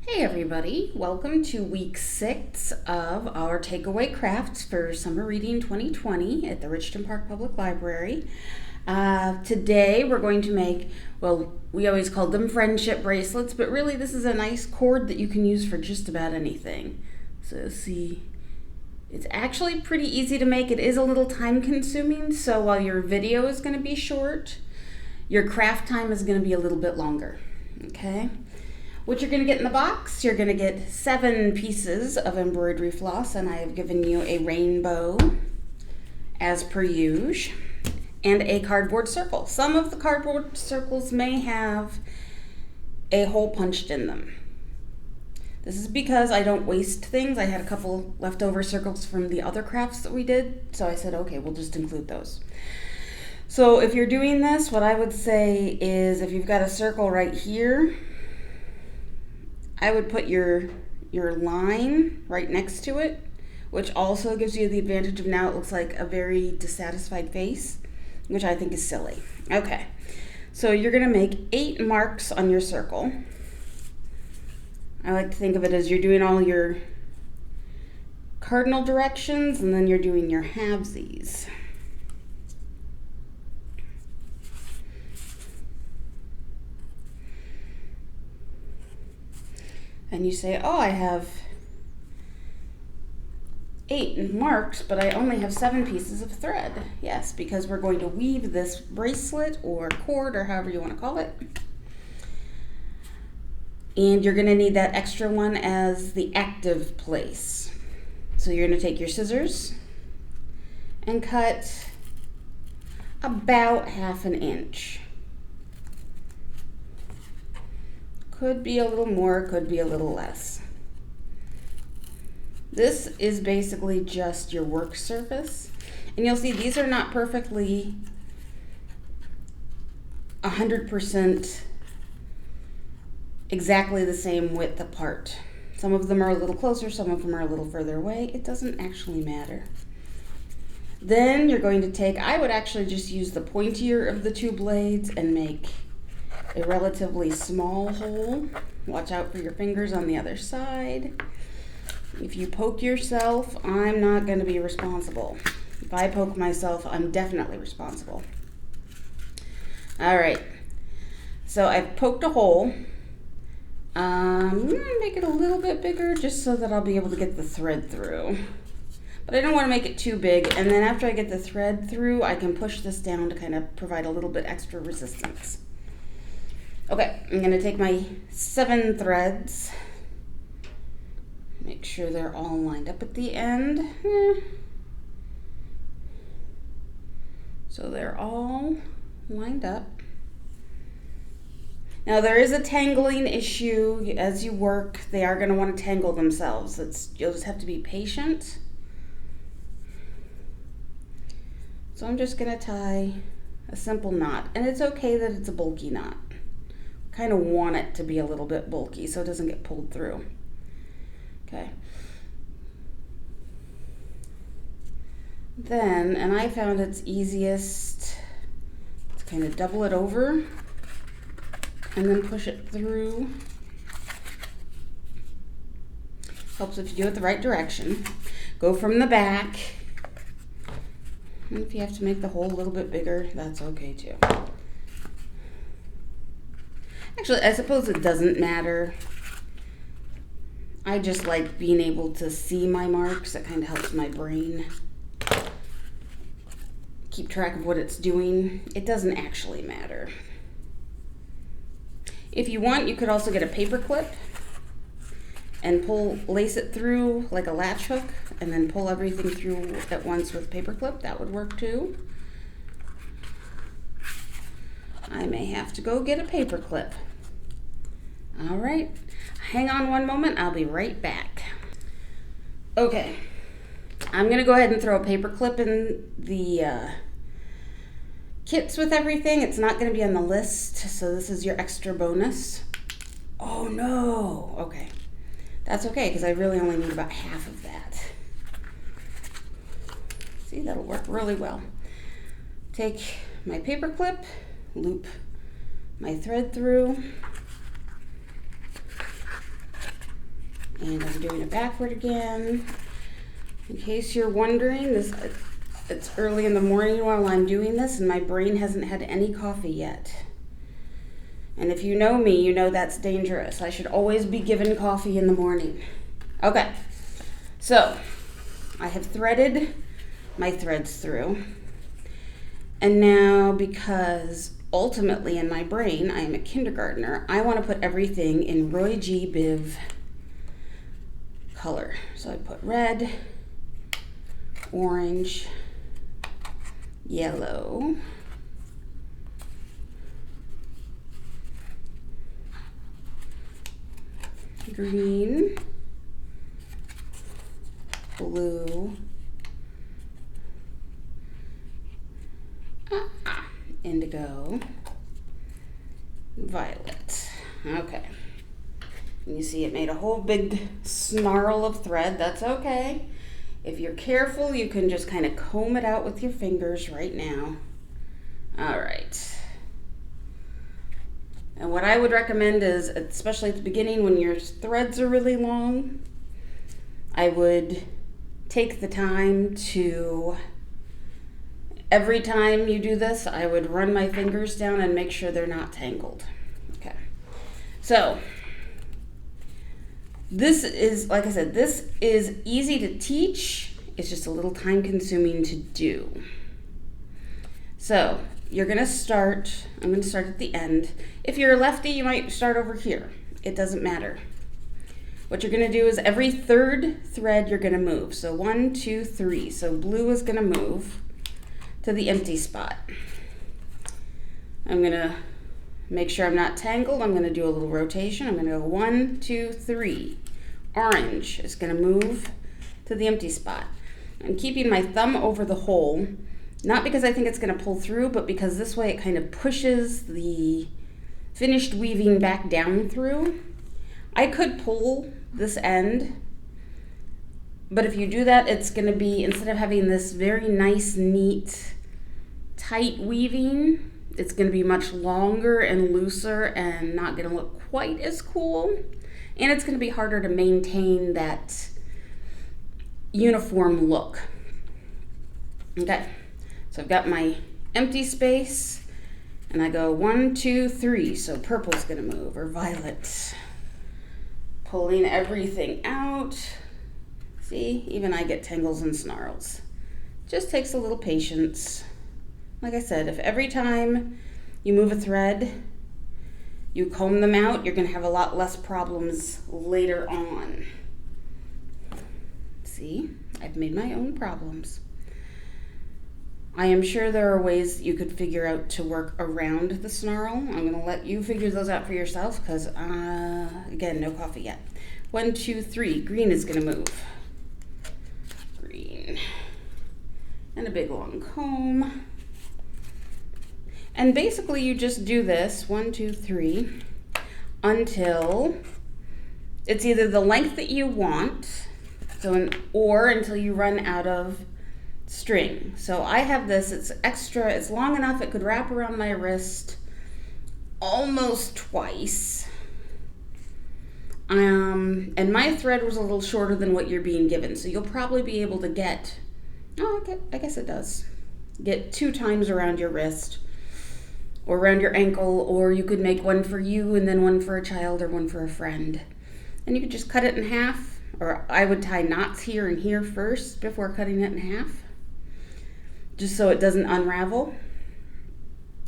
Hey everybody, welcome to week 6 of our takeaway crafts for summer reading 2020 at the Richton Park Public Library. Today we're going to make, well, we always called them friendship bracelets, but really this is a nice cord that you can use for just about anything. So see, it's actually pretty easy to make. It is a little time consuming, so while your video is going to be short, your craft time is going to be a little bit longer, okay? What you're going to get in the box, you're going to get 7 pieces of embroidery floss, and I have given you a rainbow as per usual, and a cardboard circle. Some of the cardboard circles may have a hole punched in them. This is because I don't waste things. I had a couple leftover circles from the other crafts that we did, so I said, okay, we'll just include those. So if you're doing this, what I would say is if you've got a circle right here, I would put your line right next to it, which also gives you the advantage of now it looks like a very dissatisfied face, which I think is silly. Okay, so you're going to make 8 marks on your circle. I like to think of it as you're doing all your cardinal directions and then you're doing your halvesies. And you say, oh, I have 8 marks, but I only have 7 pieces of thread. Yes, because we're going to weave this bracelet or cord or however you want to call it. And you're going to need that extra one as the active place. So you're going to take your scissors and cut about 1/2 inch. Could be a little more, could be a little less. This is basically just your work surface. And you'll see these are not perfectly 100% exactly the same width apart. Some of them are a little closer, some of them are a little further away. It doesn't actually matter. Then you're going to take, I would actually just use the pointier of the 2 blades and make a relatively small hole. Watch out for your fingers on the other side. If you poke yourself, I'm not going to be responsible. If I poke myself, I'm definitely responsible. All right, so I've poked a hole. I'm going to make it a little bit bigger just so that I'll be able to get the thread through. But I don't want to make it too big, and then after I get the thread through, I can push this down to kind of provide a little bit extra resistance. Okay, I'm going to take my 7 threads, make sure they're all lined up at the end. So they're all lined up. Now there is a tangling issue as you work. They are going to want to tangle themselves. You'll just have to be patient. So I'm just going to tie a simple knot, and it's okay that it's a bulky knot. Kind of want it to be a little bit bulky so it doesn't get pulled through. Okay. Then, and I found it's easiest to kind of double it over and then push it through. Helps if you do it the right direction. Go from the back. And if you have to make the hole a little bit bigger, that's okay too. Actually, I suppose it doesn't matter. I just like being able to see my marks. It kind of helps my brain keep track of what it's doing. It doesn't actually matter. If you want, you could also get a paper clip and lace it through like a latch hook and then pull everything through at once with paper clip. That would work too. I may have to go get a paper clip. All right, hang on one moment, I'll be right back. Okay, I'm gonna go ahead and throw a paper clip in the kits with everything. It's not gonna be on the list, so this is your extra bonus. Oh no, okay. That's okay, because I really only need about half of that. See, that'll work really well. Take my paper clip, loop my thread through, And I'm doing it backward again. In case you're wondering, it's early in the morning while I'm doing this and my brain hasn't had any coffee yet. And if you know me, you know that's dangerous. I should always be given coffee in the morning. Okay, so I have threaded my threads through. And now, because ultimately in my brain, I am a kindergartner, I want to put everything in Roy G. Biv color. So I put red, orange, yellow, green, blue, indigo, violet. Okay. And you see it made a whole big snarl of thread. That's okay. If you're careful, you can just kind of comb it out with your fingers right now. All right. And what I would recommend is, especially at the beginning when your threads are really long, I would take the time to, every time you do this, I would run my fingers down and make sure they're not tangled. Okay. So, this is, like I said, this is easy to teach. It's just a little time consuming to do. So, you're going to start, I'm going to start at the end. If you're a lefty, you might start over here. It doesn't matter. What you're going to do is every third thread you're going to move. So 1, 2, 3. So blue is going to move to the empty spot. I'm going to make sure I'm not tangled. I'm going to do a little rotation. I'm going to go 1, 2, 3. Orange is going to move to the empty spot. I'm keeping my thumb over the hole, not because I think it's going to pull through, but because this way it kind of pushes the finished weaving back down through. I could pull this end, but if you do that, it's going to be, instead of having this very nice, neat, tight weaving, it's going to be much longer and looser and not going to look quite as cool. And it's going to be harder to maintain that uniform look. Okay. So I've got my empty space, and I go 1, 2, 3. So purple's gonna move, or violet. Pulling everything out. See, even I get tangles and snarls. Just takes a little patience. Like I said, if every time you move a thread, you comb them out, you're gonna have a lot less problems later on. See, I've made my own problems. I am sure there are ways you could figure out to work around the snarl. I'm going to let you figure those out for yourself because, again, no coffee yet. 1, 2, 3. Green is going to move. Green. And a big long comb. And basically you just do this, 1, 2, 3, until it's either the length that you want, or until you run out of string. So I have this, it's extra, it's long enough it could wrap around my wrist almost twice. And my thread was a little shorter than what you're being given, so you'll probably be able to get, I guess it does, get 2 times around your wrist or around your ankle, or you could make one for you and then one for a child or one for a friend. And you could just cut it in half, or I would tie knots here and here first before cutting it in half, just so it doesn't unravel.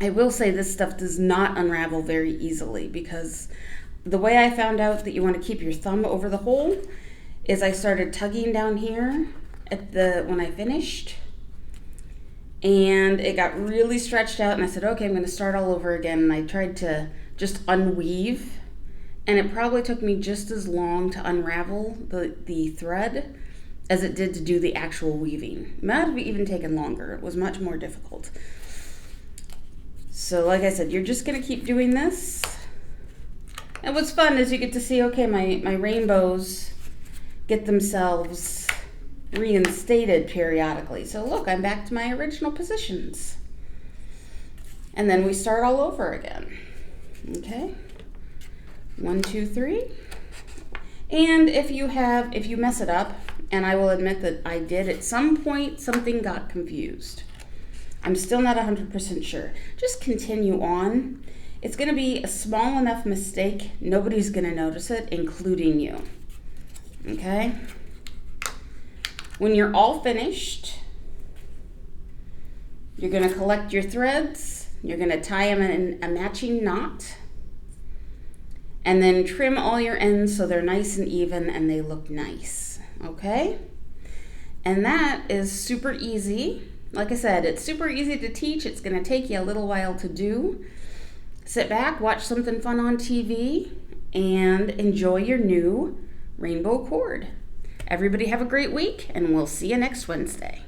I will say this stuff does not unravel very easily, because the way I found out that you want to keep your thumb over the hole is I started tugging down here when I finished, and it got really stretched out, and I said, okay, I'm going to start all over again. And I tried to just unweave, and it probably took me just as long to unravel the thread as it did to do the actual weaving. It might have even taken longer. It was much more difficult. So like I said, you're just gonna keep doing this. And what's fun is you get to see, okay, my rainbows get themselves reinstated periodically. So look, I'm back to my original positions. And then we start all over again. Okay, 1, 2, 3. And if you mess it up, and I will admit that I did at some point, something got confused. I'm still not 100% sure. Just continue on. It's going to be a small enough mistake, nobody's going to notice it, including you. Okay? When you're all finished, you're going to collect your threads. You're going to tie them in a matching knot. And then trim all your ends so they're nice and even and they look nice. Okay? And that is super easy. Like I said, it's super easy to teach. It's going to take you a little while to do. Sit back, watch something fun on TV, and enjoy your new rainbow cord. Everybody have a great week, and we'll see you next Wednesday.